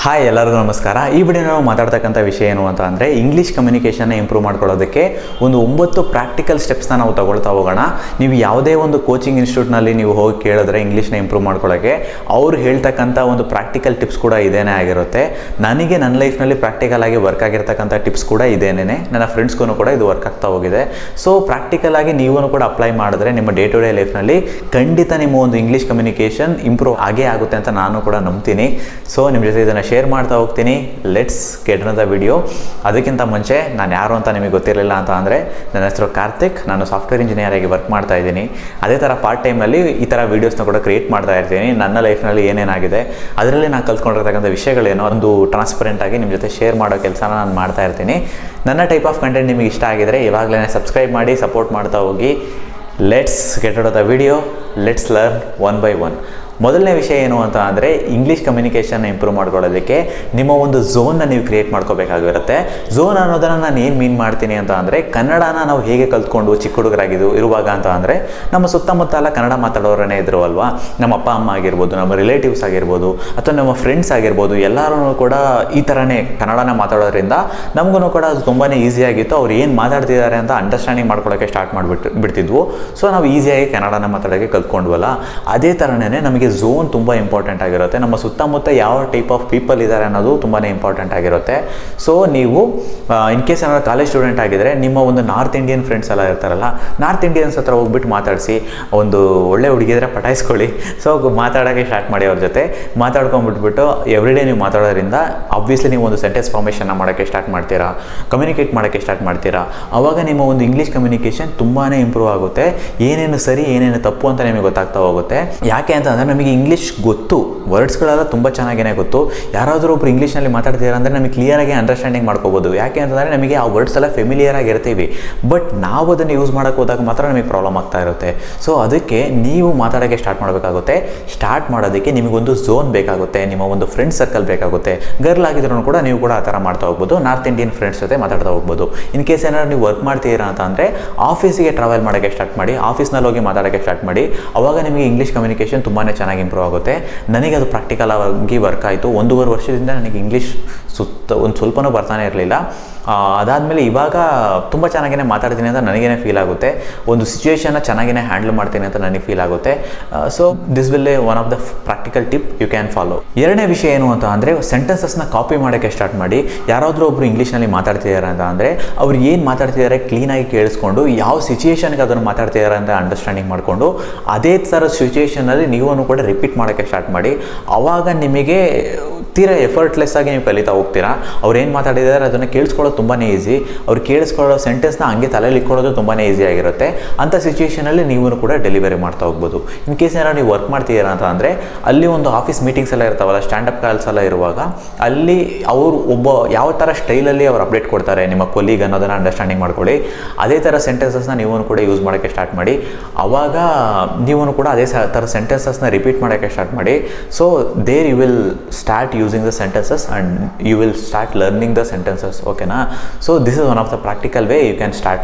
Hi ಎಲ್ಲರಿಗೂ ನಮಸ್ಕಾರ. ಈ ವಿಡಿಯೋ ನಾವು ಮಾತಾಡ್ತಕ್ಕಂಥ ವಿಷಯ ಏನು ಅಂತ ಅಂದರೆ ಇಂಗ್ಲೀಷ್ ಕಮ್ಯುನಿಕೇಷನ್ನ ಇಂಪ್ರೂವ್ ಮಾಡ್ಕೊಳ್ಳೋದಕ್ಕೆ ಒಂದು 9 ಪ್ರಾಕ್ಟಿಕಲ್ ಸ್ಟೆಪ್ಸ್ನ ನಾವು ತಗೊಳ್ತಾ ಹೋಗೋಣ. ನೀವು ಯಾವುದೇ ಒಂದು ಕೋಚಿಂಗ್ ಇನ್ಸ್ಟಿಟ್ಯೂಟ್ನಲ್ಲಿ ನೀವು ಹೋಗಿ ಕೇಳಿದ್ರೆ ಇಂಗ್ಲೀಷ್ನ ಇಂಪ್ರೂವ್ ಮಾಡ್ಕೊಳ್ಳೋಕ್ಕೆ ಅವ್ರು ಹೇಳ್ತಕ್ಕಂಥ ಒಂದು ಪ್ರಾಕ್ಟಿಕಲ್ ಟಿಪ್ಸ್ ಕೂಡ ಇದೇನೇ ಆಗಿರುತ್ತೆ. ನನಗೆ ನನ್ನ ಲೈಫ್ನಲ್ಲಿ ಪ್ರಾಕ್ಟಿಕಲ್ ಆಗಿ ವರ್ಕ್ ಆಗಿರ್ತಕ್ಕಂಥ ಟಿಪ್ಸ್ ಕೂಡ ಇದೇನೇ, ನನ್ನ ಫ್ರೆಂಡ್ಸ್ಗೂ ಕೂಡ ಇದು ವರ್ಕ್ ಆಗ್ತಾ ಹೋಗಿದೆ. ಸೊ ಪ್ರಾಕ್ಟಿಕಲ್ ಆಗಿ ನೀವು ಕೂಡ ಅಪ್ಲೈ ಮಾಡಿದ್ರೆ ನಿಮ್ಮ ಡೇ ಟು ಡೇ ಲೈಫ್ನಲ್ಲಿ ಖಂಡಿತ ನಿಮ್ಮ ಒಂದು ಇಂಗ್ಲೀಷ್ ಕಮ್ಯುನಿಕೇಷನ್ ಇಂಪ್ರೂವ್ ಆಗೇ ಆಗುತ್ತೆ ಅಂತ ನಾನು ಕೂಡ ನಂಬ್ತೀನಿ. ಸೊ ನಿಮ್ಮ ಜೊತೆ ಇದನ್ನು ಶೇರ್ ಮಾಡ್ತಾ ಹೋಗ್ತೀನಿ. Let's get in the video. ಅದಕ್ಕಿಂತ ಮುಂಚೆ ನಾನು ಯಾರು ಅಂತ ನಿಮಗೆ ಗೊತ್ತಿರಲಿಲ್ಲ ಅಂತ ಅಂದರೆ, ನನ್ನ ಹೆಸರು ಕಾರ್ತಿಕ್. ನಾನು ಸಾಫ್ಟ್ವೇರ್ ಇಂಜಿನಿಯರ್ ಆಗಿ ವರ್ಕ್ ಮಾಡ್ತಾ ಇದ್ದೀನಿ. ಅದೇ ಥರ ಪಾರ್ಟ್ ಟೈಮಲ್ಲಿ ಈ ಥರ ವೀಡಿಯೋಸ್ನ ಕೂಡ ಕ್ರಿಯೇಟ್ ಮಾಡ್ತಾ ಇರ್ತೀನಿ. ನನ್ನ ಲೈಫ್ನಲ್ಲಿ ಏನೇನಾಗಿದೆ ಅದರಲ್ಲಿ ನಾನು ಕಲ್ತ್ಕೊಂಡಿರ್ತಕ್ಕಂಥ ವಿಷಯಗಳೇನೋ ಒಂದು ಟ್ರಾನ್ಸ್ಪರೆಂಟ್ ಆಗಿ ನಿಮ್ಮ ಜೊತೆ ಶೇರ್ ಮಾಡೋ ಕೆಲಸನ ನಾನು ಮಾಡ್ತಾ ಇರ್ತೀನಿ. ನನ್ನ ಟೈಪ್ ಆಫ್ ಕಂಟೆಂಟ್ ನಿಮಗೆ ಇಷ್ಟ ಆಗಿದರೆ ಇವಾಗಲೇ ಸಬ್ಸ್ಕ್ರೈಬ್ ಮಾಡಿ ಸಪೋರ್ಟ್ ಮಾಡ್ತಾ ಹೋಗಿ. Let's get in the video. Let's learn one by one. ಮೊದಲನೇ ವಿಷಯ ಏನು ಅಂತ ಅಂದರೆ, ಇಂಗ್ಲೀಷ್ ಕಮ್ಯುನಿಕೇಷನ್ನ ಇಂಪ್ರೂವ್ ಮಾಡ್ಕೊಳ್ಳೋದಕ್ಕೆ ನಿಮ್ಮ ಒಂದು ಝೋನ್ನ ನೀವು ಕ್ರಿಯೇಟ್ ಮಾಡ್ಕೋಬೇಕಾಗಿರುತ್ತೆ. ಝೋನ್ ಅನ್ನೋದನ್ನು ನಾನು ಏನು ಮೀನ್ ಮಾಡ್ತೀನಿ ಅಂತ ಅಂದರೆ, ಕನ್ನಡನ ನಾವು ಹೇಗೆ ಕಲ್ತ್ಕೊಂಡು ಚಿಕ್ಕ ಹುಡುಗರಾಗಿದ್ದು ಇರುವಾಗ ಅಂತ ಅಂದರೆ, ನಮ್ಮ ಸುತ್ತಮುತ್ತ ಎಲ್ಲ ಕನ್ನಡ ಮಾತಾಡೋರೇ ಇದ್ರು ಅಲ್ವಾ. ನಮ್ಮ ಅಪ್ಪ ಅಮ್ಮ ಆಗಿರ್ಬೋದು, ನಮ್ಮ ರಿಲೇಟಿವ್ಸ್ ಆಗಿರ್ಬೋದು, ಅಥವಾ ನಮ್ಮ ಫ್ರೆಂಡ್ಸ್ ಆಗಿರ್ಬೋದು, ಎಲ್ಲರೂ ಕೂಡ ಈ ಥರನೇ ಕನ್ನಡನ ಮಾತಾಡೋದ್ರಿಂದ ನಮಗೂ ಕೂಡ ಅದು ತುಂಬಾ ಈಸಿಯಾಗಿತ್ತು. ಅವ್ರು ಏನು ಮಾತಾಡ್ತಿದ್ದಾರೆ ಅಂತ ಅಂಡರ್ಸ್ಟ್ಯಾಂಡಿಂಗ್ ಮಾಡ್ಕೊಳ್ಳೋಕ್ಕೆ ಸ್ಟಾರ್ಟ್ ಬಿಡ್ತಿದ್ವು. ಸೊ ನಾವು ಈಸಿಯಾಗಿ ಕನ್ನಡನ ಮಾತಾಡೋಕ್ಕೆ ಕಲ್ತ್ಕೊಂಡ್ವಲ್ಲ. ಅದೇ ಥರನೇ ನಮಗೆ ಝೋನ್ ತುಂಬ ಇಂಪಾರ್ಟೆಂಟ್ ಆಗಿರುತ್ತೆ. ನಮ್ಮ ಸುತ್ತಮುತ್ತ ಯಾವ ಟೈಪ್ ಆಫ್ ಪೀಪಲ್ ಇದ್ದಾರೆ ಅನ್ನೋದು ತುಂಬಾ ಇಂಪಾರ್ಟೆಂಟ್ ಆಗಿರುತ್ತೆ. ಸೊ ನೀವು ಇನ್ ಕೇಸ್ ಏನಾದ್ರು ಕಾಲೇಜ್ ಸ್ಟೂಡೆಂಟ್ ಆಗಿದ್ದರೆ, ನಿಮ್ಮ ಒಂದು ನಾರ್ತ್ ಇಂಡಿಯನ್ ಫ್ರೆಂಡ್ಸ್ ಎಲ್ಲ ಇರ್ತಾರಲ್ಲ, ನಾರ್ತ್ ಇಂಡಿಯನ್ಸ್ ಹತ್ರ ಹೋಗ್ಬಿಟ್ಟು ಮಾತಾಡಿಸಿ. ಒಂದು ಒಳ್ಳೆ ಹುಡುಗಿದ್ರೆ ಪಟಾಯಿಸ್ಕೊಳ್ಳಿ. ಸೊ ಮಾತಾಡೋಕ್ಕೆ ಸ್ಟಾರ್ಟ್ ಮಾಡಿ. ಅವ್ರ ಜೊತೆ ಮಾತಾಡ್ಕೊಂಡ್ಬಿಟ್ಬಿಟ್ಟು ಎವ್ರಿಡೇ ನೀವು ಮಾತಾಡೋದ್ರಿಂದ ಆಬ್ವಿಯಸ್ಲಿ ನೀವು ಒಂದು ಸೆಂಟೆನ್ಸ್ ಫಾರ್ಮೇಷನ್ನ ಮಾಡೋಕ್ಕೆ ಸ್ಟಾರ್ಟ್ ಮಾಡ್ತೀರಾ, ಕಮ್ಯುನಿಕೇಟ್ ಮಾಡೋಕ್ಕೆ ಸ್ಟಾರ್ಟ್ ಮಾಡ್ತೀರಾ. ಆವಾಗ ನಿಮ್ಮ ಒಂದು ಇಂಗ್ಲೀಷ್ ಕಮ್ಯುನಿಕೇಷನ್ ತುಂಬಾ ಇಂಪ್ರೂವ್ ಆಗುತ್ತೆ. ಏನೇನು ಸರಿ ಏನೇನು ತಪ್ಪು ಅಂತ ನಿಮಗೆ ಗೊತ್ತಾಗ್ತಾ ಹೋಗುತ್ತೆ. ಯಾಕೆ ಅಂತಂದರೆ, ನಮಗೆ ಇಂಗ್ಲೀಷ್ ಗೊತ್ತು, ವರ್ಡ್ಸ್ಗಳೆಲ್ಲ ತುಂಬ ಚೆನ್ನಾಗೇ ಗೊತ್ತು. ಯಾರಾದರೂ ಒಬ್ರು ಇಂಗ್ಲೀಷ್ನಲ್ಲಿ ಮಾತಾಡ್ತೀರಾ ಅಂದರೆ ನಮಗೆ ಕ್ಲಿಯರಾಗಿ ಅಂಡರ್ಸ್ಟ್ಯಾಂಡಿಂಗ್ ಮಾಡ್ಕೋಬೋದು. ಯಾಕೆ ಅಂತಂದರೆ ನಮಗೆ ಆ ವರ್ಡ್ಸ್ ಎಲ್ಲ ಫೆಮಿಲಿಯರ್ ಆಗಿರ್ತೀವಿ. ಬಟ್ ನಾವು ಅದನ್ನು ಯೂಸ್ ಮಾಡೋಕ್ಕೆ ಹೋದಾಗ ಮಾತ್ರ ನಮಗೆ ಪ್ರಾಬ್ಲಮ್ ಆಗ್ತಾ ಇರುತ್ತೆ. ಸೊ ಅದಕ್ಕೆ ನೀವು ಮಾತಾಡೋಕ್ಕೆ ಸ್ಟಾರ್ಟ್ ಮಾಡಬೇಕಾಗುತ್ತೆ. ಸ್ಟಾರ್ಟ್ ಮಾಡೋದಕ್ಕೆ ನಿಮಗೊಂದು ಝೋನ್ ಬೇಕಾಗುತ್ತೆ, ನಿಮ್ಮ ಒಂದು ಫ್ರೆಂಡ್ ಸರ್ಕಲ್ ಬೇಕಾಗುತ್ತೆ. ಗರ್ಲ್ ಆಗಿದ್ರೂ ಕೂಡ ನೀವು ಕೂಡ ಆ ಥರ ಮಾಡ್ತಾ ಹೋಗ್ಬೋದು. ನಾರ್ತ್ ಇಂಡಿಯನ್ ಫ್ರೆಂಡ್ಸ್ ಜೊತೆ ಮಾತಾಡ್ತಾ ಹೋಗ್ಬೋದು. ಇನ್ ಕೇಸ್ ಏನಾದ್ರು ನೀವು ವರ್ಕ್ ಮಾಡ್ತೀರಾ ಅಂತ ಅಂದರೆ, ಆಫೀಸಿಗೆ ಟ್ರಾವೆಲ್ ಮಾಡೋಕ್ಕೆ ಸ್ಟಾರ್ಟ್ ಮಾಡಿ, ಆಫೀಸ್ನಲ್ಲಿ ಹೋಗಿ ಮಾತಾಡೋಕ್ಕೆ ಸ್ಟಾರ್ಟ್ ಮಾಡಿ. ಆವಾಗ ನಿಮಗೆ ಇಂಗ್ಲೀಷ್ ಕಮ್ಯುನಿಕೇಷನ್ ತುಂಬಾ ಚೆನ್ನಾಗಿ ಇಂಪ್ರೂವ್ ಆಗುತ್ತೆ. ನನಗೆ ಅದು ಪ್ರಾಕ್ಟಿಕಲ್ ಆಗಿ ವರ್ಕ್ ಆಯಿತು. 1.5 ವರ್ಷದಿಂದ ನನಗೆ ಇಂಗ್ಲೀಷ್ ಒಂದು ಸ್ವಲ್ಪನೂ ಬರ್ತಾನೆ ಇರಲಿಲ್ಲ. ಅದಾದಮೇಲೆ ಇವಾಗ ತುಂಬ ಚೆನ್ನಾಗೇ ಮಾತಾಡ್ತೀನಿ ಅಂತ ನನಗೇನೆ ಫೀಲ್ ಆಗುತ್ತೆ. ಒಂದು ಸಿಚುವೇಷನ್ನ ಚೆನ್ನಾಗೇ ಹ್ಯಾಂಡಲ್ ಮಾಡ್ತೀನಿ ಅಂತ ನನಗೆ ಫೀಲ್ ಆಗುತ್ತೆ. So this will one of the practical tip you can follow. ಎರಡನೇ ವಿಷಯ ಏನು ಅಂತ ಅಂದರೆ, ಸೆಂಟೆನ್ಸಸ್ನ ಕಾಪಿ ಮಾಡೋಕ್ಕೆ ಸ್ಟಾರ್ಟ್ ಮಾಡಿ. ಯಾರಾದರೂ ಒಬ್ಬರು ಇಂಗ್ಲೀಷ್ನಲ್ಲಿ ಮಾತಾಡ್ತಿದ್ದಾರೆ ಅಂತ ಅಂದರೆ, ಅವ್ರು ಏನು ಮಾತಾಡ್ತಿದ್ದಾರೆ ಕ್ಲೀನಾಗಿ ಕೇಳಿಸ್ಕೊಂಡು, ಯಾವ ಸಿಚುವೇಷನ್ಗೆ ಅದನ್ನು ಮಾತಾಡ್ತಿದ್ದಾರೆ ಅಂತ ಅಂಡರ್ಸ್ಟ್ಯಾಂಡಿಂಗ್ ಮಾಡಿಕೊಂಡು, ಅದೇ ಥರ ಸಿಚುವೇಷನಲ್ಲಿ ನೀವು ಕೂಡ ರಿಪೀಟ್ ಮಾಡೋಕ್ಕೆ ಸ್ಟಾರ್ಟ್ ಮಾಡಿ. ಆವಾಗ ನಿಮಗೆ ತೀರಾ ಎಫರ್ಟ್ಲೆಸ್ ಆಗಿ ನೀವು ಕಲಿತಾ ಹೋಗ್ತೀರಾ. ಅವ್ರು ಏನು ಮಾತಾಡಿದ್ದಾರೆ ಅದನ್ನು ಕೇಳಿಸ್ಕೊಳ್ಳೋದು ತುಂಬಾ ಈಸಿ. ಅವ್ರು ಕೇಳಿಸ್ಕೊಳ್ಳೋ ಸೆಂಟೆನ್ಸ್ನ ಹಂಗೆ ತಲೆಯಲ್ಲಿ ಇಟ್ಕೊಳ್ಳೋದು ತುಂಬಾ ಈಸಿ ಆಗಿರುತ್ತೆ. ಅಂಥ ಸಿಚುವೇಷನಲ್ಲಿ ನೀವು ಕೂಡ ಡೆಲಿವರಿ ಮಾಡ್ತಾ ಹೋಗ್ಬೋದು. ಇನ್ ಕೇಸ್ ಏನಾದ್ರು ನೀವು ವರ್ಕ್ ಮಾಡ್ತೀರಾ ಅಂತ ಅಂದರೆ, ಅಲ್ಲಿ ಒಂದು ಆಫೀಸ್ ಮೀಟಿಂಗ್ಸ್ ಎಲ್ಲ ಇರ್ತಾವಲ್ಲ, ಸ್ಟ್ಯಾಂಡಪ್ ಕಾಲ್ಸ್ ಎಲ್ಲ ಇರುವಾಗ, ಅಲ್ಲಿ ಅವರು ಒಬ್ಬ ಯಾವ ಥರ ಸ್ಟೈಲಲ್ಲಿ ಅವ್ರು ಅಪ್ಡೇಟ್ ಕೊಡ್ತಾರೆ ನಿಮ್ಮ ಕೊಲೀಗ್ ಅನ್ನೋದನ್ನು ಅಂಡರ್ಸ್ಟ್ಯಾಂಡಿಂಗ್ ಮಾಡ್ಕೊಳ್ಳಿ. ಅದೇ ಥರ ಸೆಂಟೆನ್ಸಸ್ನ ನೀವು ಕೂಡ ಯೂಸ್ ಮಾಡೋಕ್ಕೆ ಸ್ಟಾರ್ಟ್ ಮಾಡಿ. ಆವಾಗ ನೀವು ಕೂಡ ಅದೇ ಥರ ಸೆಂಟೆನ್ಸಸ್ನ ರಿಪೀಟ್ ಮಾಡೋಕ್ಕೆ ಸ್ಟಾರ್ಟ್ ಮಾಡಿ. So there you will start using the sentences and you will start learning the sentences. okay na? So this is one of the practical way you can start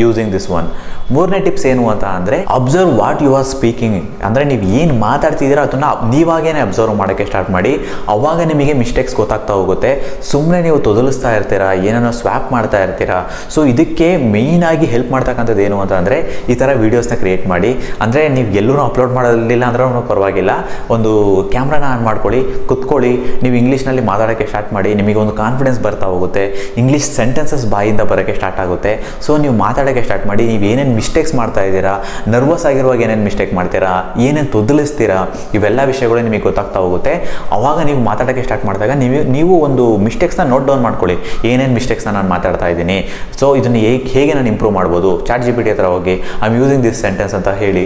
using this one. ಮೂರನೇ tips ಏನು ಅಂತ ಅಂದರೆ, observe what you are speaking. ಅಂದರೆ ನೀವು ಏನು ಮಾತಾಡ್ತಿದ್ದೀರಾ ಅದನ್ನು ನೀವಾಗೇನೆ observe ಮಾಡೋಕ್ಕೆ start ಮಾಡಿ. ಆವಾಗ ನಿಮಗೆ ಮಿಸ್ಟೇಕ್ಸ್ ಗೊತ್ತಾಗ್ತಾ ಹೋಗುತ್ತೆ. ಸುಮ್ಮನೆ ನೀವು ತೊದಲಿಸ್ತಾ ಇರ್ತೀರಾ, ಏನೇನೋ ಸ್ವ್ಯಾಪ್ ಮಾಡ್ತಾ ಇರ್ತೀರಾ. ಸೊ ಇದಕ್ಕೆ ಮೇಯ್ನಾಗಿ ಹೆಲ್ಪ್ ಮಾಡ್ತಕ್ಕಂಥದ್ದು ಏನು ಅಂತ ಅಂದರೆ, ಈ ಥರ ವೀಡಿಯೋಸ್ನ ಕ್ರಿಯೇಟ್ ಮಾಡಿ. ಅಂದರೆ ನೀವು ಎಲ್ಲೂ ಅಪ್ಲೋಡ್ ಮಾಡೋದಿಲ್ಲ ಅಂದ್ರೂ ಪರವಾಗಿಲ್ಲ, ಒಂದು ಕ್ಯಾಮ್ರಾನ ಆನ್ ಮಾಡ್ಕೊಳ್ಳಿ, ಕುತ್ಕೊಳ್ಳಿ, ನೀವು ಇಂಗ್ಲೀಷ್ನಲ್ಲಿ ಮಾತಾಡೋಕ್ಕೆ ಸ್ಟಾರ್ಟ್ ಮಾಡಿ. ನಿಮಗೆ ಒಂದು ಕಾನ್ಫಿಡೆನ್ಸ್ ಬರ್ತಾ ಹೋಗುತ್ತೆ. ಇಂಗ್ಲೀಷ್ ಸೆಂಟೆನ್ಸಸ್ ಬಾಯಿಂದ ಬರೋಕ್ಕೆ ಸ್ಟಾರ್ಟ್ ಆಗುತ್ತೆ. ಸೊ ನೀವು ಮಾತಾಡೋಕ್ಕೆ ಸ್ಟಾರ್ಟ್ ಮಾಡಿ. ನೀವು ಏನೇನು ಮಿಸ್ಟೇಕ್ಸ್ ಮಾಡ್ತಾ ಇದ್ದೀರಾ, ನರ್ವಸ್ ಆಗಿರುವಾಗ ಏನೇನು ಮಿಸ್ಟೇಕ್ ಮಾಡ್ತೀರಾ, ಏನೇನು ತೊದಲಿಸ್ತೀರಾ, ಇವೆಲ್ಲ ವಿಷಯಗಳು ನಿಮಗೆ ಗೊತ್ತಾಗ್ತಾ ಹೋಗುತ್ತೆ. ಆವಾಗ ನೀವು ಮಾತಾಡೋಕ್ಕೆ ಸ್ಟಾರ್ಟ್ ಮಾಡಿದಾಗ ನೀವು ಒಂದು ಮಿಸ್ಟೇಕ್ಸ್ನ ನೋಟ್ ಡೌನ್ ಮಾಡ್ಕೊಳ್ಳಿ. ಏನೇನು ಮಿಸ್ಟೇಕ್ಸ್ನ ನಾನು ಮಾತಾಡ್ತಾ ಇದ್ದೀನಿ, ಸೊ ಇದನ್ನು ಹೇಗೆ ನಾನು ಇಂಪ್ರೂವ್ ಮಾಡ್ಬೋದು. ಚಾಟ್ GPT ಹತ್ರ ಹೋಗಿ I am using this sentence ಅಂತ ಹೇಳಿ,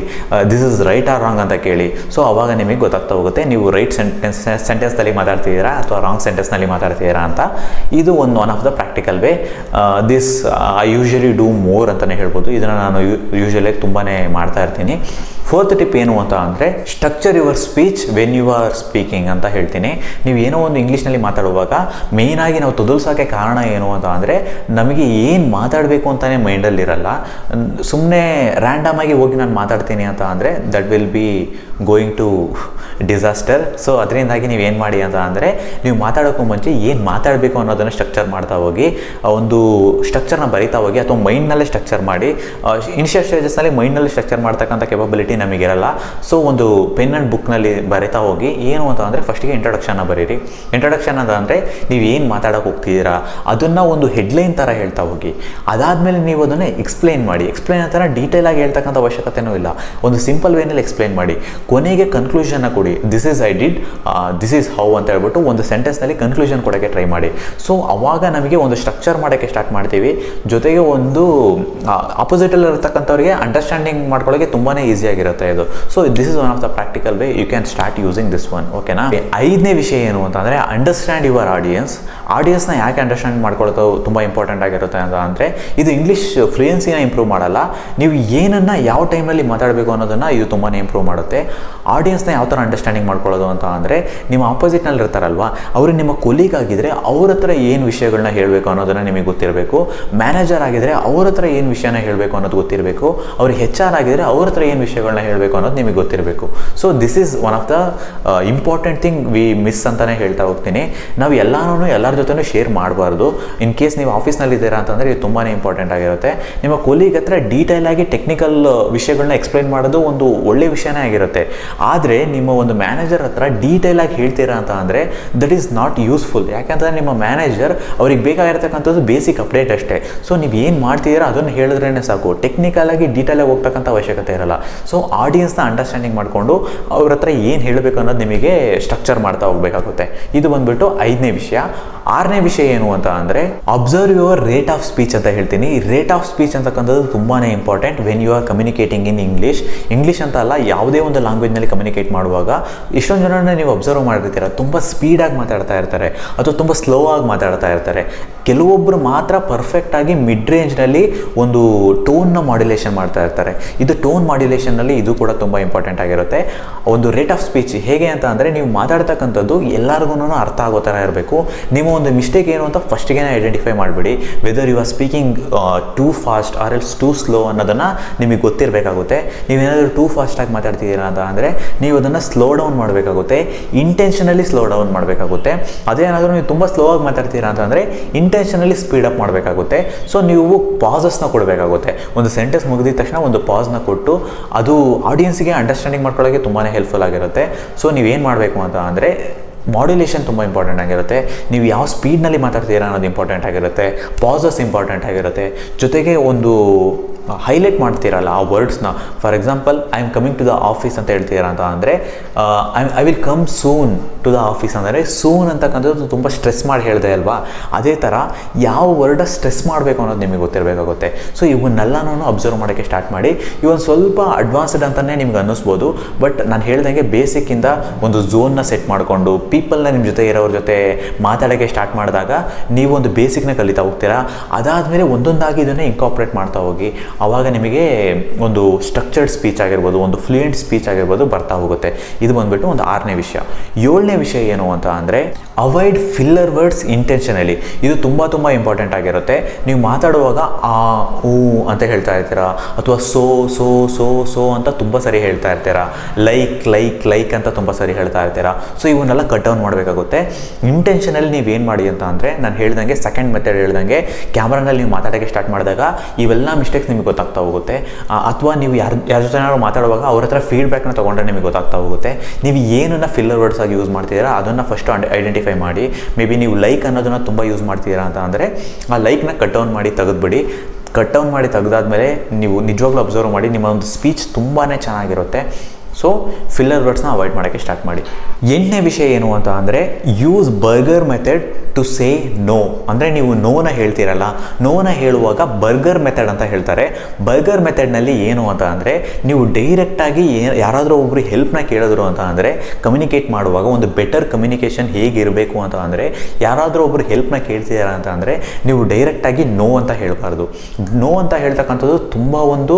this is right or wrong ಅಂತ ಕೇಳಿ. ಸೊ ಆವಾಗ ನಿಮಗೆ ಗೊತ್ತಾಗ್ತಾ ಹೋಗುತ್ತೆ ನೀವು ರೈಟ್ ಸೆಂಟೆನ್ಸ್ನಲ್ಲಿ ಮಾತಾಡ್ತಿದ್ದೀರಾ ಅಥವಾ ರಾಂಗ್ ಸೆಂಟೆನ್ಸ್ನಲ್ಲಿ ಮಾತಾಡ್ತಿದ್ದೀರಾ ಅಂತ. ಇದು one of the practical practical way. This I usually do more ಅಂತಲೇ ಹೇಳ್ಬೋದು. ಇದನ್ನು ನಾನು ಯೂಶಲಿ ತುಂಬಾ ಮಾಡ್ತಾ ಇರ್ತೀನಿ. ಫೋರ್ತ್ ಟಿಪ್ ಏನು ಅಂತ ಅಂದರೆ structure your speech when you are speaking ಅಂತ ಹೇಳ್ತೀನಿ. ನೀವು ಏನೋ ಒಂದು ಇಂಗ್ಲೀಷ್ನಲ್ಲಿ ಮಾತಾಡುವಾಗ ಮೇಯ್ನಾಗಿ ನಾವು ತೊದಲ್ಸೋಕ್ಕೆ ಕಾರಣ ಏನು ಅಂತ ಅಂದರೆ ನಮಗೆ ಏನು ಮಾತಾಡಬೇಕು ಅಂತಲೇ ಮೈಂಡಲ್ಲಿರಲ್ಲ. ಸುಮ್ಮನೆ ರ್ಯಾಂಡಮಾಗಿ ಹೋಗಿ ನಾನು ಮಾತಾಡ್ತೀನಿ ಅಂತ ಅಂದರೆ that will be going to disaster. So ಅದರಿಂದಾಗಿ ನೀವು ಏನು ಮಾಡಿ ಅಂತ ಅಂದರೆ ನೀವು ಮಾತಾಡೋಕ್ಕೂ ಮುಂಚೆ ಏನು ಮಾತಾಡಬೇಕು ಅನ್ನೋದನ್ನು ಸ್ಟ್ರಕ್ಚರ್ ಮಾಡ್ತಾ ಹೋಗಿ, ಒಂದು ಸ್ಟ್ರಕ್ಚರ್ನ ಬರಿತಾ ಹೋಗಿ, ಅಥವಾ ಮೈಂಡ್ನಲ್ಲೇ ಸ್ಟ್ರಕ್ಚರ್ ಮಾಡಿ. ಇನಿಷಿಯಲ್ ಸ್ಟೇಜಸ್ನಲ್ಲಿ ಮೈಂಡ್ನಲ್ಲಿ ಸ್ಟ್ರಕ್ಚರ್ ಮಾಡ್ತಕ್ಕಂಥ ಕೆಪಬಿಲಿಟಿ ನಮಗಿರಲ್ಲ. ಸೊ ಒಂದು ಪೆನ್ ಆ್ಯಂಡ್ ಬುಕ್ನಲ್ಲಿ ಬರಿತಾ ಹೋಗಿ ಏನು ಅಂತ ಅಂದರೆ ಫಸ್ಟಿಗೆ ಇಂಟ್ರೊಡಕ್ಷನ್ನ ಬರೀರಿ. ಇಂಟ್ರೊಡಕ್ಷನ್ ಅಂತ ಅಂದರೆ ನೀವು ಏನು ಮಾತಾಡೋಕೆ ಹೋಗ್ತಿದ್ದೀರಾ ಅದನ್ನು ಒಂದು ಹೆಡ್ಲೈನ್ ಥರ ಹೇಳ್ತಾ ಹೋಗಿ. ಅದಾದಮೇಲೆ ನೀವು ಅದನ್ನು ಎಕ್ಸ್ಪ್ಲೈನ್ ಮಾಡಿ. ಎಕ್ಸ್ಪ್ಲೈನ್ ಅಂತ ಡೀಟೇಲಾಗಿ ಹೇಳ್ತಕ್ಕಂಥ ಅವಶ್ಯಕತೆಯೂ ಇಲ್ಲ, ಒಂದು ಸಿಂಪಲ್ ವೇನಲ್ಲಿ ಎಕ್ಸ್ಪ್ಲೈನ್ ಮಾಡಿ. ಕೊನೆಗೆ ಕನ್ಕ್ಲೂಷನ್ನ ಕೊಡಿ. This is I did, this is how ಅಂತ ಹೇಳ್ಬಿಟ್ಟು ಒಂದು ಸೆಂಟೆನ್ಸ್ನಲ್ಲಿ ಕನ್ಕ್ಲೂಷನ್ ಕೊಡೋಕ್ಕೆ ಟ್ರೈ ಮಾಡಿ. ಸೊ ಅವಾಗ ನಮಗೆ ಒಂದು ಸ್ಟ್ರಕ್ಚರ್ ಮಾಡೋಕ್ಕೆ ಸ್ಟಾರ್ಟ್ ಮಾಡ್ತೀವಿ. ಜೊತೆಗೆ ಒಂದು ಆಪೋಸಿಟಲ್ಲಿ ಇರತಕ್ಕಂಥವ್ರಿಗೆ ಅಂಡರ್ಸ್ಟ್ಯಾಂಡಿಂಗ್ ಮಾಡ್ಕೊಳ್ಳೋಕ್ಕೆ ತುಂಬಾ ಈಸಿಯಾಗಿರುತ್ತೆ ಇದು. So this is one of the practical way you can start using this one. ಓಕೆನಾ? 5ನೇ ವಿಷಯ ಏನು ಅಂತಂದರೆ ಅಂಡರ್ಸ್ಟ್ಯಾಂಡ್ ಯುವರ್ ಆಡಿಯನ್ಸ್ನ ಯಾಕೆ ಅಂಡರ್ಸ್ಟ್ಯಾಂಡ್ ಮಾಡ್ಕೊಳ್ಳೋದು ತುಂಬ ಇಂಪಾರ್ಟೆಂಟ್ ಆಗಿರುತ್ತೆ ಅಂತ ಅಂದರೆ ಇದು ಇಂಗ್ಲೀಷ್ ಫ್ಲೂಯೆನ್ಸಿನ ಇಂಪ್ರೂವ್ ಮಾಡಲ್ಲ, ನೀವು ಏನನ್ನು ಯಾವ ಟೈಮಲ್ಲಿ ಮಾತಾಡಬೇಕು ಅನ್ನೋದನ್ನು ಇದು ತುಂಬಾ ಇಂಪ್ರೂವ್ ಮಾಡುತ್ತೆ. ಆಡಿಯನ್ಸ್ನ ಯಾವ ಥರ ಅಂಡರ್ಸ್ಟ್ಯಾಂಡಿಂಗ್ ಮಾಡ್ಕೊಳ್ಳೋದು ಅಂತ ಅಂದರೆ ನಿಮ್ಮ ಆಪೋಸಿಟ್ನಲ್ಲಿ ಇರ್ತಾರಲ್ವ, ಅವರು ನಿಮ್ಮ ಕೊಲೀಗ್ ಆಗಿದ್ದರೆ ಅವ್ರ ಹತ್ರ ಏನು ವಿಷಯಗಳನ್ನ ಹೇಳಬೇಕು ಅನ್ನೋದನ್ನು ನಿಮಗೆ ಗೊತ್ತಿರಬೇಕು. ಮ್ಯಾನೇಜರ್ ಆಗಿದ್ದರೆ ಅವ್ರ ಹತ್ರ ಏನು ವಿಷಯನ ಹೇಳಬೇಕು ಅನ್ನೋದು ಗೊತ್ತಿರಬೇಕು. ಅವ್ರಿಗೆ HR ಆಗಿದ್ದರೆ ಅವ್ರ ಹತ್ರ ಏನು ವಿಷಯಗಳನ್ನ ಹೇಳಬೇಕು ಅನ್ನೋದು ನಿಮಗೆ ಗೊತ್ತಿರಬೇಕು. So this is one of the important thing we miss ಅಂತಲೇ ಹೇಳ್ತಾ ಹೋಗ್ತೀನಿ. ನಾವು ಎಲ್ಲರೂ ಎಲ್ಲರ ಜೊತೆನೂ ಶೇರ್ ಮಾಡಬಾರ್ದು. ಇನ್ ಕೇಸ್ ನೀವು ಆಫೀಸ್ನಲ್ಲಿದ್ದೀರಾ ಅಂತಂದರೆ ಇದು ತುಂಬಾ ಇಂಪಾರ್ಟೆಂಟ್ ಆಗಿರುತ್ತೆ. ನಿಮ್ಮ ಕೊಲೀಗ್ ಹತ್ರ ಡೀಟೇಲಾಗಿ ಟೆಕ್ನಿಕಲ್ ವಿಷಯಗಳನ್ನ ಎಕ್ಸ್ಪ್ಲೈನ್ ಮಾಡೋದು ಒಂದು ಒಳ್ಳೆ ವಿಷಯನೇ ಆಗಿರುತ್ತೆ. ಆದರೆ ನಿಮ್ಮ ಒಂದು ಮ್ಯಾನೇಜರ್ ಹತ್ರ ಡೀಟೇಲಾಗಿ ಹೇಳ್ತೀರಾ ಅಂತ ಅಂದರೆ ದಟ್ ಈಸ್ ನಾಟ್ ಯೂಸ್ಫುಲ್. ಯಾಕೆಂತಂದರೆ ನಿಮ್ಮ ಮ್ಯಾನೇಜರ್ ಅವ್ರಿಗೆ ಬೇಕಾಗಿರ್ತಕ್ಕಂಥದ್ದು ಬೇಸಿಕ್ ಅಪ್ಡೇಟ್ ಅಷ್ಟೇ. ಸೊ ನೀವು ಏನು ಮಾಡ್ತಿದ್ದೀರಾ ಅದನ್ನು ಹೇಳಿದ್ರೇ ಸಾಕು, ಟೆಕ್ನಿಕಲಾಗಿ ಡೀಟೇಲಾಗಿ ಹೋಗ್ತಕ್ಕಂಥ ಅವಶ್ಯಕತೆ ಇರಲ್ಲ. ಸೊ ಆಡಿಯನ್ಸ್ನ ಅಂಡರ್ಸ್ಟ್ಯಾಂಡಿಂಗ್ ಮಾಡಿಕೊಂಡು ಅವ್ರ ಹತ್ರ ಏನು ಹೇಳಬೇಕು ಅನ್ನೋದು ನಿಮಗೆ ಸ್ಟ್ರಕ್ಚರ್ ಮಾಡ್ತಾ ಹೋಗಬೇಕಾಗುತ್ತೆ. ಇದು ಬಂದುಬಿಟ್ಟು 5ನೇ ವಿಷಯ. 6ನೇ ವಿಷಯ ಏನು ಅಂತ ಅಂದರೆ observe your rate of speech ಅಂತ ಹೇಳ್ತೀನಿ. ಈ ರೇಟ್ ಆಫ್ ಸ್ಪೀಚ್ ಅಂತಕ್ಕಂಥದ್ದು ತುಂಬಾ important when you are communicating in English ಅಂತ ಅಲ್ಲ, ಯಾವುದೇ ಒಂದು ಲ್ಯಾಂಗ್ವೇಜ್ನಲ್ಲಿ ಕಮ್ಯುನಿಕೇಟ್ ಮಾಡುವಾಗ ಇಷ್ಟೊಂದು ಜನರನ್ನ ನೀವು ಅಬ್ಸರ್ವ್ ಮಾಡಿರ್ತೀರ, ತುಂಬ ಸ್ಪೀಡಾಗಿ ಮಾತಾಡ್ತಾ ಇರ್ತಾರೆ ಅಥವಾ ತುಂಬ ಸ್ಲೋ ಆಗಿ ಮಾತಾಡ್ತಾ ಇರ್ತಾರೆ. ಕೆಲವೊಬ್ಬರು ಮಾತ್ರ ಪರ್ಫೆಕ್ಟಾಗಿ ಮಿಡ್ ರೇಂಜ್ನಲ್ಲಿ ಒಂದು ಟೋನ್ನ ಮಾಡ್ಯುಲೇಷನ್ ಮಾಡ್ತಾ ಇರ್ತಾರೆ. ಇದು ಟೋನ್ ಮಾಡ್ಯುಲೇಷನ್ನಲ್ಲಿ ಇದು ಕೂಡ ತುಂಬ ಇಂಪಾರ್ಟೆಂಟ್ ಆಗಿರುತ್ತೆ. ಒಂದು ರೇಟ್ ಆಫ್ ಸ್ಪೀಚ್ ಹೇಗೆ ಅಂತ ಅಂದರೆ ನೀವು ಮಾತಾಡ್ತಕ್ಕಂಥದ್ದು ಎಲ್ಲರಿಗೂ ಅರ್ಥ ಆಗೋ ಥರ ಇರಬೇಕು. ನಿಮ್ಮ ಒಂದು ಮಿಸ್ಟೇಕ್ ಏನು ಅಂತ ಫಸ್ಟಿಗೆ ಐಡೆಂಟಿಫೈ ಮಾಡಿಬಿಡಿ. Whether you are speaking too fast or else too slow ಅನ್ನೋದನ್ನು ನಿಮಗೆ ಗೊತ್ತಿರಬೇಕಾಗುತ್ತೆ. ನೀವೇನಾದರೂ ಟೂ ಫಾಸ್ಟಾಗಿ ಮಾತಾಡ್ತಿದ್ದೀರಾ ಅಂತ ಅಂದರೆ ನೀವು ಅದನ್ನು ಸ್ಲೋ ಡೌನ್ ಮಾಡಬೇಕಾಗುತ್ತೆ, ಇಂಟೆನ್ಷನಲಿ ಸ್ಲೋ ಡೌನ್ ಮಾಡಬೇಕಾಗುತ್ತೆ. ಅದೇನಾದರೂ ನೀವು ತುಂಬ ಸ್ಲೋ ಆಗಿ ಮಾತಾಡ್ತೀರಾ ಅಂತಂದರೆ ಇಂಟೆನ್ಷನಲಿ ಸ್ಪೀಡಪ್ ಮಾಡಬೇಕಾಗುತ್ತೆ. ಸೊ ನೀವು ಪಾಸಸ್ನ ಕೊಡಬೇಕಾಗುತ್ತೆ. ಒಂದು ಸೆಂಟೆನ್ಸ್ ಮುಗಿದ ತಕ್ಷಣ ಒಂದು ಪಾಸ್ನ ಕೊಟ್ಟು ಅದು ಆಡಿಯನ್ಸಿಗೆ ಅಂಡರ್ಸ್ಟ್ಯಾಂಡಿಂಗ್ ಮಾಡ್ಕೊಳ್ಳೋಕ್ಕೆ ತುಂಬಾ ಹೆಲ್ಪ್ಫುಲ್ ಆಗಿರುತ್ತೆ. ಸೊ ನೀವೇನು ಮಾಡಬೇಕು ಅಂತ ಅಂದರೆ ಮಾಡ್ಯುಲೇಷನ್ ತುಂಬ ಇಂಪಾರ್ಟೆಂಟ್ ಆಗಿರುತ್ತೆ. ನೀವು ಯಾವ ಸ್ಪೀಡ್ನಲ್ಲಿ ಮಾತಾಡ್ತೀರಾ ಅನ್ನೋದು ಇಂಪಾರ್ಟೆಂಟ್ ಆಗಿರುತ್ತೆ. ಪಾಸಸ್ ಇಂಪಾರ್ಟೆಂಟ್ ಆಗಿರುತ್ತೆ. ಜೊತೆಗೆ ಒಂದು ಹೈಲೈಟ್ ಮಾಡ್ತೀರಲ್ಲ ಆ ವರ್ಡ್ಸ್ನ. For example I am coming to the office ಅಂತ ಹೇಳ್ತೀರಾ ಅಂತ ಅಂದರೆ I will come soon to the office ಅಂದರೆ ಸೂನ್ ಅಂತಕ್ಕಂಥದ್ದು ತುಂಬ ಸ್ಟ್ರೆಸ್ ಮಾಡಿ ಹೇಳಿದೆ ಅಲ್ವಾ, ಅದೇ ಥರ ಯಾವ ವರ್ಡ ಸ್ಟ್ರೆಸ್ ಮಾಡಬೇಕು ಅನ್ನೋದು ನಿಮಗೆ ಗೊತ್ತಿರಬೇಕಾಗುತ್ತೆ. ಸೊ ಇವನ್ನೆಲ್ಲನೂ ಅಬ್ಸರ್ವ್ ಮಾಡೋಕ್ಕೆ ಸ್ಟಾರ್ಟ್ ಮಾಡಿ. ಇವೊಂದು ಸ್ವಲ್ಪ ಅಡ್ವಾನ್ಸ್ಡ್ ಅಂತಲೇ ನಿಮ್ಗೆ ಅನ್ನಿಸ್ಬೋದು, ಬಟ್ ನಾನು ಹೇಳ್ದಂಗೆ ಬೇಸಿಕ್ಕಿಂದ ಒಂದು ಝೋನ್ನ ಸೆಟ್ ಮಾಡಿಕೊಂಡು ಪೀಪಲ್ನ ನಿಮ್ಮ ಜೊತೆ ಇರೋರ ಜೊತೆ ಮಾತಾಡೋಕ್ಕೆ ಸ್ಟಾರ್ಟ್ ಮಾಡಿದಾಗ ನೀವು ಒಂದು ಬೇಸಿಕ್ನ ಕಲಿತಾ ಹೋಗ್ತೀರಾ. ಅದಾದಮೇಲೆ ಒಂದೊಂದಾಗಿ ಇದನ್ನೇ ಇಂಕಾರ್ಪೊರೇಟ್ ಮಾಡ್ತಾ ಹೋಗಿ ಆವಾಗ ನಿಮಗೆ ಒಂದು ಸ್ಟ್ರಕ್ಚರ್ಡ್ ಸ್ಪೀಚ್ ಆಗಿರ್ಬೋದು, ಒಂದು ಫ್ಲೂಯೆಂಟ್ ಸ್ಪೀಚ್ ಆಗಿರ್ಬೋದು ಬರ್ತಾ ಹೋಗುತ್ತೆ. ಇದು ಬಂದುಬಿಟ್ಟು ಒಂದು 6ನೇ ವಿಷಯ. 7ನೇ ವಿಷಯ ಏನು ಅಂತ ಅಂದರೆ ಅವಾಯ್ಡ್ ಫಿಲ್ಲರ್ ವರ್ಡ್ಸ್ ಇಂಟೆನ್ಷನಲಿ. ಇದು ತುಂಬ ಇಂಪಾರ್ಟೆಂಟ್ ಆಗಿರುತ್ತೆ. ನೀವು ಮಾತಾಡುವಾಗ ಆ ಊ ಅಂತ ಹೇಳ್ತಾ ಇರ್ತೀರಾ, ಅಥವಾ ಸೋ ಸೋ ಸೋ ಸೋ ಅಂತ ತುಂಬ ಸರಿ ಹೇಳ್ತಾ ಇರ್ತೀರಾ, ಲೈಕ್ ಅಂತ ತುಂಬ ಸರಿ ಹೇಳ್ತಾ ಇರ್ತೀರಾ. ಸೊ ಇವನ್ನೆಲ್ಲ ಕಟ್ ಡೌನ್ ಮಾಡಬೇಕಾಗುತ್ತೆ. ಇಂಟೆನ್ಷನಲ್ಲಿ ನೀವೇನು ಮಾಡಿ ಅಂತ ಅಂದರೆ ನಾನು ಹೇಳ್ದಂಗೆ ಸೆಕೆಂಡ್ ಮೆಥಡ್ ಹೇಳ್ದಂಗೆ ಕ್ಯಾಮ್ರಾನಲ್ಲಿ ನೀವು ಮಾತಾಡೋಕ್ಕೆ ಸ್ಟಾರ್ಟ್ ಮಾಡಿದಾಗ ಇವೆಲ್ಲ ಮಿಸ್ಟೇಕ್ಸ್ ನಿಮಗೆ ಗೊತ್ತಾಗ್ತಾ ಹೋಗುತ್ತೆ. ಅಥವಾ ನೀವು ಯಾರ ಜೊತೆ ಮಾತಾಡುವಾಗ ಅವ್ರ ಹತ್ರ ಫೀಡ್ಬ್ಯಾಕ್ನ ತೊಗೊಂಡ್ರೆ ನಿಮಗೆ ಗೊತ್ತಾಗ್ತಾ ಹೋಗುತ್ತೆ. ನೀವು ಏನನ್ನ ಫಿಲ್ಲರ್ ವರ್ಡ್ಸ್ ಆಗಿ ಯೂಸ್ ಮಾಡ್ತಿದ್ದೀರಾ ಅದನ್ನು ಫಸ್ಟ್ ಐಡೆಂಟಿಫೈ ಮಾಡಿ. ಮೇ ಬಿ ನೀವು ಲೈಕ್ ಅನ್ನೋದನ್ನು ತುಂಬ ಯೂಸ್ ಮಾಡ್ತಿದ್ದೀರಾ ಅಂತ ಅಂದರೆ ಆ ಲೈಕ್ನ ಕಟ್ ಡೌನ್ ಮಾಡಿ ತೆಗೆದುಬಿಡಿ. ಕಟ್ ಡೌನ್ ಮಾಡಿ ತೆಗೆದಾದ್ಮೇಲೆ ನೀವು ನಿಜವಾಗ್ಲೂ ಅಬ್ಸರ್ವ್ ಮಾಡಿ ನಿಮ್ಮ ಒಂದು ಸ್ಪೀಚ್ ತುಂಬಾ ಚೆನ್ನಾಗಿರುತ್ತೆ. ಸೊ ಫಿಲ್ಲರ್ ವರ್ಡ್ಸ್ನ ಅವಾಯ್ಡ್ ಮಾಡೋಕ್ಕೆ ಸ್ಟಾರ್ಟ್ ಮಾಡಿ. 8ನೇ ವಿಷಯ ಏನು ಅಂತ ಅಂದರೆ use burger method to say no. ಅಂದರೆ ನೀವು ನೋನ ಹೇಳ್ತೀರಲ್ಲ, ನೋನ ಹೇಳುವಾಗ ಬರ್ಗರ್ ಮೆಥಡ್ ಅಂತ ಹೇಳ್ತಾರೆ. ಬರ್ಗರ್ ಮೆಥಡ್ನಲ್ಲಿ ಏನು ಅಂತ ಅಂದರೆ ನೀವು ಡೈರೆಕ್ಟಾಗಿ ಯಾರಾದರೂ ಒಬ್ಬರು ಹೆಲ್ಪ್ನ ಕೇಳಿದ್ರು ಅಂತ ಅಂದರೆ ಕಮ್ಯುನಿಕೇಟ್ ಮಾಡುವಾಗ ಒಂದು ಬೆಟರ್ ಕಮ್ಯುನಿಕೇಷನ್ ಹೇಗಿರಬೇಕು ಅಂತ ಅಂದರೆ ಯಾರಾದರೂ ಒಬ್ಬರು ಹೆಲ್ಪ್ನ ಕೇಳ್ತಿದ್ದಾರೆ ಅಂತ ಅಂದರೆ ನೀವು ಡೈರೆಕ್ಟಾಗಿ ನೋ ಅಂತ ಹೇಳಬಾರ್ದು. ನೋ ಅಂತ ಹೇಳ್ತಕ್ಕಂಥದ್ದು ತುಂಬ ಒಂದು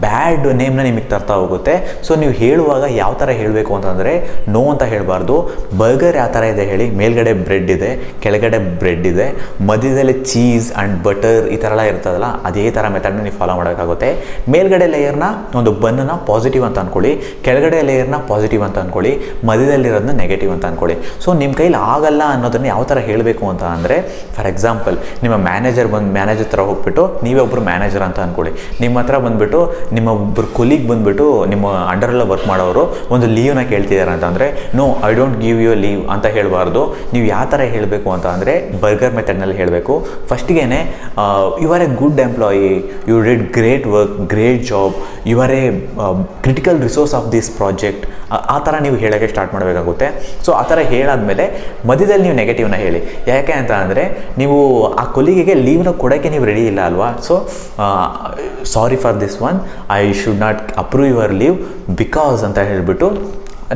ಬ್ಯಾಡ್ ನೇಮ್ನ ನಿಮಗೆ ತರ್ತಾ ಹೋಗುತ್ತೆ. ಸೊ ನೀವು ಹೇಳುವಾಗ ಯಾವ ಥರ ಹೇಳಬೇಕು ಅಂತಂದರೆ ನೋ ಅಂತ ಹೇಳಬಾರ್ದು. ಬರ್ಗರ್ ಯಾವ ಥರ ಇದೆ ಹೇಳಿ, ಮೇಲ್ಗಡೆ ಬ್ರೆಡ್ ಇದೆ, ಕೆಳಗಡೆ ಬ್ರೆಡ್ ಇದೆ, ಮಧ್ಯದಲ್ಲಿ ಚೀಸ್ ಆ್ಯಂಡ್ ಬಟರ್ ಈ ಥರ ಎಲ್ಲ ಇರ್ತದಲ್ಲ, ಅದೇ ಥರ ಮೆಥಡ್ನ ನೀವು ಫಾಲೋ ಮಾಡೋಕ್ಕಾಗುತ್ತೆ. ಮೇಲ್ಗಡೆ ಲೇಯರ್ನ ಒಂದು ಬನ್ನನ್ನು ಪಾಸಿಟಿವ್ ಅಂತ ಅಂದ್ಕೊಳ್ಳಿ, ಕೆಳಗಡೆ ಲೇಯರ್ನ ಪಾಸಿಟಿವ್ ಅಂತ ಅಂದ್ಕೊಳ್ಳಿ, ಮಧ್ಯದಲ್ಲಿರೋದನ್ನ ನೆಗೆಟಿವ್ ಅಂತ ಅಂದ್ಕೊಳ್ಳಿ. ಸೊ ನಿಮ್ಮ ಕೈಲಿ ಆಗಲ್ಲ ಅನ್ನೋದನ್ನು ಯಾವ ಥರ ಹೇಳಬೇಕು ಅಂತ ಅಂದರೆ, ಫಾರ್ ಎಕ್ಸಾಂಪಲ್ ನಿಮ್ಮ ಮ್ಯಾನೇಜರ್ ಹತ್ರ ಹೋಗ್ಬಿಟ್ಟು ನೀವೇ ಒಬ್ಬರು ಮ್ಯಾನೇಜರ್ ಅಂತ ಅಂದ್ಕೊಳ್ಳಿ, ನಿಮ್ಮ ಹತ್ರ ಬಂದುಬಿಟ್ಟು ನಿಮ್ಮ ಒಬ್ಬರು ಕೊಲೀಗ್ ಬಂದುಬಿಟ್ಟು ನಿಮ್ಮ ಅಂಡರೆಲ್ಲ ವರ್ಕ್ ಮಾಡೋರು ಒಂದು ಲೀವ್ನ ಕೇಳ್ತಿದ್ದಾರೆ ಅಂತಂದರೆ no I don't give you leave ಅಂತ ಹೇಳಬಾರ್ದು. ನೀವು ಯಾವ ಥರ ಹೇಳಬೇಕು ಅಂತ ಅಂದರೆ ಬರ್ಗರ್ ಮೆಥಡ್ನಲ್ಲಿ ಹೇಳಬೇಕು. ಫಸ್ಟಿಗೆ you are a good employee, you did great work, great job, you are a critical resource of this project, ಆ ಥರ ನೀವು ಹೇಳೋಕ್ಕೆ ಸ್ಟಾರ್ಟ್ ಮಾಡಬೇಕಾಗುತ್ತೆ. ಸೊ ಆ ಥರ ಹೇಳಾದ್ಮೇಲೆ ಮಧ್ಯದಲ್ಲಿ ನೀವು ನೆಗೆಟಿವ್ನ ಹೇಳಿ. ಯಾಕೆ ಅಂತ ಅಂದರೆ ನೀವು ಆ ಕೊಲಿಗೆ ಲೀವ್ನ ಕೊಡೋಕ್ಕೆ ನೀವು ರೆಡಿ ಇಲ್ಲ ಅಲ್ವಾ. So sorry for this one, I should not approve your leave because ಅಂತ ಹೇಳಿಬಿಟ್ಟು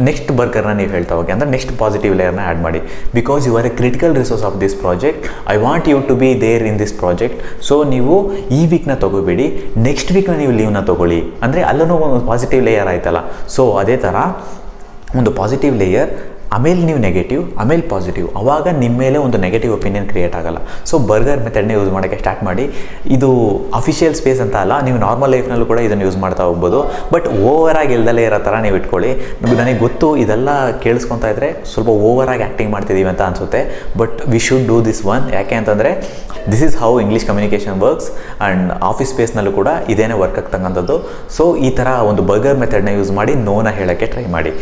ನೆಕ್ಸ್ಟ್ ಬರ್ಗರ್ನ ನೀವು ಹೇಳ್ತಾ ಹೋಗಿ. ಅಂದರೆ ನೆಕ್ಸ್ಟ್ ಪಾಸಿಟಿವ್ ಲೇಯರ್ನ ಆ್ಯಡ್ ಮಾಡಿ. Because you are a critical resource of this project, I want you to be there in this project. So ನೀವು ಈ ವೀಕ್ನ ತೊಗೋಬೇಡಿ, ನೆಕ್ಸ್ಟ್ ವೀಕ್ನ ನೀವು ಲೀವ್ನ ತೊಗೊಳ್ಳಿ. ಅಂದರೆ ಅಲ್ಲೂ ಒಂದು ಪಾಸಿಟಿವ್ ಲೇಯರ್ ಆಯ್ತಲ್ಲ. ಸೊ ಅದೇ ಥರ ಒಂದು ಪಾಸಿಟಿವ್ ಲೇಯರ್, ಆಮೇಲೆ ನೀವು ನೆಗೆಟಿವ್, ಆಮೇಲೆ ಪಾಸಿಟಿವ್, ಆವಾಗ ನಿಮ್ಮ ಮೇಲೆ ಒಂದು ನೆಗೆಟಿವ್ ಒಪಿನಿಯನ್ ಕ್ರಿಯೇಟ್ ಆಗಲ್ಲ. ಸೊ ಬರ್ಗರ್ ಮೆಥಡ್ನ ಯೂಸ್ ಮಾಡೋಕ್ಕೆ ಸ್ಟಾರ್ಟ್ ಮಾಡಿ. ಇದು ಅಫಿಷಿಯಲ್ ಸ್ಪೇಸ್ ಅಂತ ಅಲ್ಲ, ನೀವು ನಾರ್ಮಲ್ ಲೈಫ್ನಲ್ಲೂ ಕೂಡ ಇದನ್ನು ಯೂಸ್ ಮಾಡ್ತಾ ಹೋಗ್ಬೋದು. ಬಟ್ ಓವರಾಗಿ ಇಲ್ದಲೇ ಇರೋ ಥರ ನೀವು ಇಟ್ಕೊಳ್ಳಿ. ನನಗೆ ಗೊತ್ತು ಇದೆಲ್ಲ ಕೇಳಿಸ್ಕೊತಾ ಇದ್ದರೆ ಸ್ವಲ್ಪ ಓವರಾಗಿ ಆ್ಯಕ್ಟಿಂಗ್ ಮಾಡ್ತಿದ್ದೀವಿ ಅಂತ ಅನಿಸುತ್ತೆ, but we should do this one. ಯಾಕೆ ಅಂತಂದರೆ this is how English communication works and office ಸ್ಪೇಸ್ನಲ್ಲೂ ಕೂಡ ಇದೇನೇ ವರ್ಕ್ ಆಗ್ತಕ್ಕಂಥದ್ದು. ಸೊ ಈ ಥರ ಒಂದು ಬರ್ಗರ್ ಮೆಥಡ್ನ ಯೂಸ್ ಮಾಡಿ ನೋನ ಹೇಳೋಕ್ಕೆ ಟ್ರೈ ಮಾಡಿ.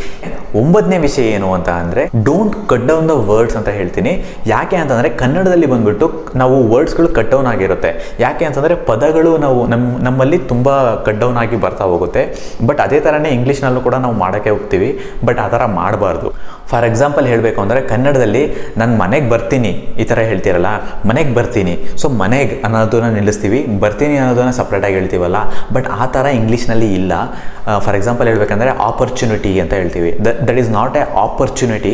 9ನೇ ವಿಷಯ ಏನು ಅಂತ ಅಂದರೆ don't cut down the words ಅಂತ ಹೇಳ್ತೀನಿ. ಯಾಕೆ ಅಂತಂದರೆ ಕನ್ನಡದಲ್ಲಿ ಬಂದುಬಿಟ್ಟು ನಾವು ವರ್ಡ್ಸ್ಗಳು ಕಟ್ ಡೌನ್ ಆಗಿರುತ್ತೆ. ಯಾಕೆ ಅಂತಂದರೆ ಪದಗಳು ನಮ್ಮಲ್ಲಿ ತುಂಬ ಕಟ್ ಡೌನ್ ಆಗಿ ಬರ್ತಾ ಹೋಗುತ್ತೆ. ಬಟ್ ಅದೇ ಥರನೇ ಇಂಗ್ಲೀಷ್ನಲ್ಲೂ ಕೂಡ ನಾವು ಮಾಡೋಕ್ಕೆ ಹೋಗ್ತೀವಿ, ಬಟ್ ಆ ಥರ ಮಾಡಬಾರ್ದು. ಫಾರ್ ಎಕ್ಸಾಂಪಲ್ ಹೇಳಬೇಕು ಅಂದರೆ ಕನ್ನಡದಲ್ಲಿ ನಾನು ಮನೆಗೆ ಬರ್ತೀನಿ ಈ ಥರ ಹೇಳ್ತೀರಲ್ಲ, ಮನೆಗೆ ಬರ್ತೀನಿ. ಸೊ ಮನೆಗೆ ಅನ್ನೋದನ್ನ ನಿಲ್ಲಿಸ್ತೀವಿ, ಬರ್ತೀನಿ ಅನ್ನೋದನ್ನ ಸಪ್ರೇಟಾಗಿ ಹೇಳ್ತೀವಲ್ಲ, ಬಟ್ ಆ ಥರ ಇಂಗ್ಲೀಷ್ನಲ್ಲಿ ಇಲ್ಲ. ಫಾರ್ ಎಕ್ಸಾಂಪಲ್ ಹೇಳ್ಬೇಕಂದ್ರೆ ಆಪರ್ಚುನಿಟಿ ಅಂತ ಹೇಳ್ತೀವಿ. That is not A opportunity,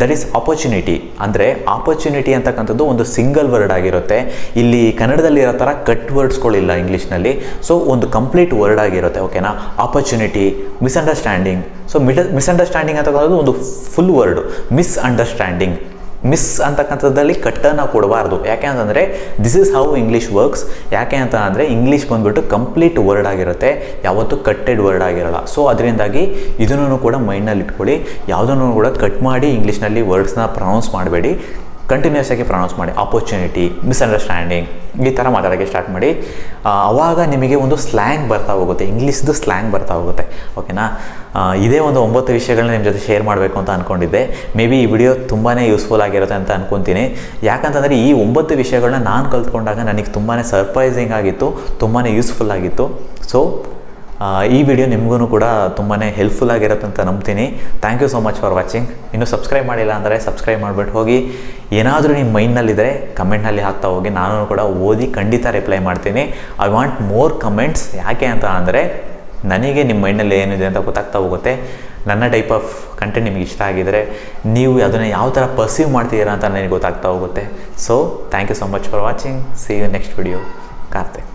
that is opportunity. ಅಂದರೆ ಆಪರ್ಚುನಿಟಿ ಅಂತಕ್ಕಂಥದ್ದು ಒಂದು ಸಿಂಗಲ್ ವರ್ಡ್ ಆಗಿರುತ್ತೆ. ಇಲ್ಲಿ ಕನ್ನಡದಲ್ಲಿ ಇರೋ ಥರ ಕಟ್ ವರ್ಡ್ಸ್ಗಳಿಲ್ಲ ಇಂಗ್ಲೀಷ್ನಲ್ಲಿ. ಸೊ ಒಂದು ಕಂಪ್ಲೀಟ್ ವರ್ಡ್ ಆಗಿರುತ್ತೆ. ಓಕೆನಾ. Opportunity, misunderstanding. ಸೊ ಮಿಸ್ಅಂಡರ್ಸ್ಟ್ಯಾಂಡಿಂಗ್ ಅಂತಕ್ಕಂಥದ್ದು ಒಂದು ಫುಲ್ ವರ್ಡ್. ಮಿಸ್ಅಂಡರ್ಸ್ಟ್ಯಾಂಡಿಂಗ್, ಮಿಸ್ ಅಂತಕ್ಕಂಥದ್ದಲ್ಲಿ ಕಟ್ಟನ್ನು ಕೊಡಬಾರ್ದು. ಯಾಕೆ ಅಂತಂದರೆ this is how English works. ಯಾಕೆ ಅಂತ ಅಂದರೆ ಇಂಗ್ಲೀಷ್ ಬಂದುಬಿಟ್ಟು ಕಂಪ್ಲೀಟ್ ವರ್ಡ್ ಆಗಿರುತ್ತೆ, ಯಾವತ್ತೂ ಕಟ್ಟೆಡ್ ವರ್ಡ್ ಆಗಿರಲ್ಲ. ಸೊ ಅದರಿಂದಾಗಿ ಇದನ್ನು ಕೂಡ ಮೈಂಡ್ನಲ್ಲಿ ಇಟ್ಕೊಳ್ಳಿ. ಯಾವುದನ್ನು ಕೂಡ ಕಟ್ ಮಾಡಿ ಇಂಗ್ಲೀಷ್ನಲ್ಲಿ ವರ್ಡ್ಸ್ನ ಪ್ರೊನೌನ್ಸ್ ಮಾಡಬೇಡಿ, ಕಂಟಿನ್ಯೂಸ್ ಆಗಿ ಪ್ರೊನೌನ್ಸ್ ಮಾಡಿ. ಆಪರ್ಚುನಿಟಿ, ಮಿಸ್ಅಂಡರ್ಸ್ಟ್ಯಾಂಡಿಂಗ್ ಈ ಥರ ಮಾತಾಡೋಕ್ಕೆ ಸ್ಟಾರ್ಟ್ ಮಾಡಿ. ಆವಾಗ ನಿಮಗೆ ಒಂದು ಸ್ಲ್ಯಾಂಗ್ ಬರ್ತಾ ಹೋಗುತ್ತೆ, ಇಂಗ್ಲೀಷ್ದು ಸ್ಲ್ಯಾಂಗ್ ಬರ್ತಾ ಹೋಗುತ್ತೆ. ಓಕೆನಾ. ಇದೇ ಒಂದು 9 ವಿಷಯಗಳನ್ನ ನಿಮ್ಮ ಜೊತೆ ಶೇರ್ ಮಾಡಬೇಕು ಅಂತ ಅಂದ್ಕೊಂಡಿದ್ದೆ. ಮೇ ಬಿ ಈ ವಿಡಿಯೋ ತುಂಬಾ ಯೂಸ್ಫುಲ್ ಆಗಿರುತ್ತೆ ಅಂತ ಅಂದ್ಕೊತೀನಿ. ಯಾಕಂತಂದರೆ ಈ 9 ವಿಷಯಗಳನ್ನ ನಾನು ಕಲ್ತ್ಕೊಂಡಾಗ ನನಗೆ ತುಂಬಾ ಸರ್ಪ್ರೈಸಿಂಗ್ ಆಗಿತ್ತು, ತುಂಬಾ ಯೂಸ್ಫುಲ್ ಆಗಿತ್ತು. ಸೊ ಈ ವಿಡಿಯೋ ನಿಮಗೂ ಕೂಡ ತುಂಬಾ ಹೆಲ್ಪ್ಫುಲ್ ಆಗಿರುತ್ತೆ ಅಂತ ನಂಬ್ತೀನಿ. Thank you so much for watching. ಇನ್ನೂ ಸಬ್ಸ್ಕ್ರೈಬ್ ಮಾಡಿಲ್ಲ ಅಂದರೆ ಸಬ್ಸ್ಕ್ರೈಬ್ ಮಾಡಿಬಿಟ್ಟು ಹೋಗಿ. ಏನಾದರೂ ನಿಮ್ಮ ಮೈಂಡ್ನಲ್ಲಿದ್ದರೆ ಕಮೆಂಟ್ನಲ್ಲಿ ಹಾಕ್ತಾ ಹೋಗಿ, ನಾನು ಕೂಡ ಓದಿ ಖಂಡಿತ ರಿಪ್ಲೈ ಮಾಡ್ತೀನಿ. I want more comments. ಯಾಕೆ ಅಂತ ಅಂದರೆ ನನಗೆ ನಿಮ್ಮ ಮೈಂಡಲ್ಲಿ ಏನಿದೆ ಅಂತ ಗೊತ್ತಾಗ್ತಾ ಹೋಗುತ್ತೆ. ನನ್ನ ಟೈಪ್ ಆಫ್ ಕಂಟೆಂಟ್ ನಿಮಗೆ ಇಷ್ಟ ಆಗಿದರೆ ನೀವು ಅದನ್ನು ಯಾವ ಥರ ಪರ್ಸೀವ್ ಮಾಡ್ತಿದ್ದೀರಾ ಅಂತ ನನಗೆ ಗೊತ್ತಾಗ್ತಾ ಹೋಗುತ್ತೆ. So thank you so much for watching. See you next video. Karthik.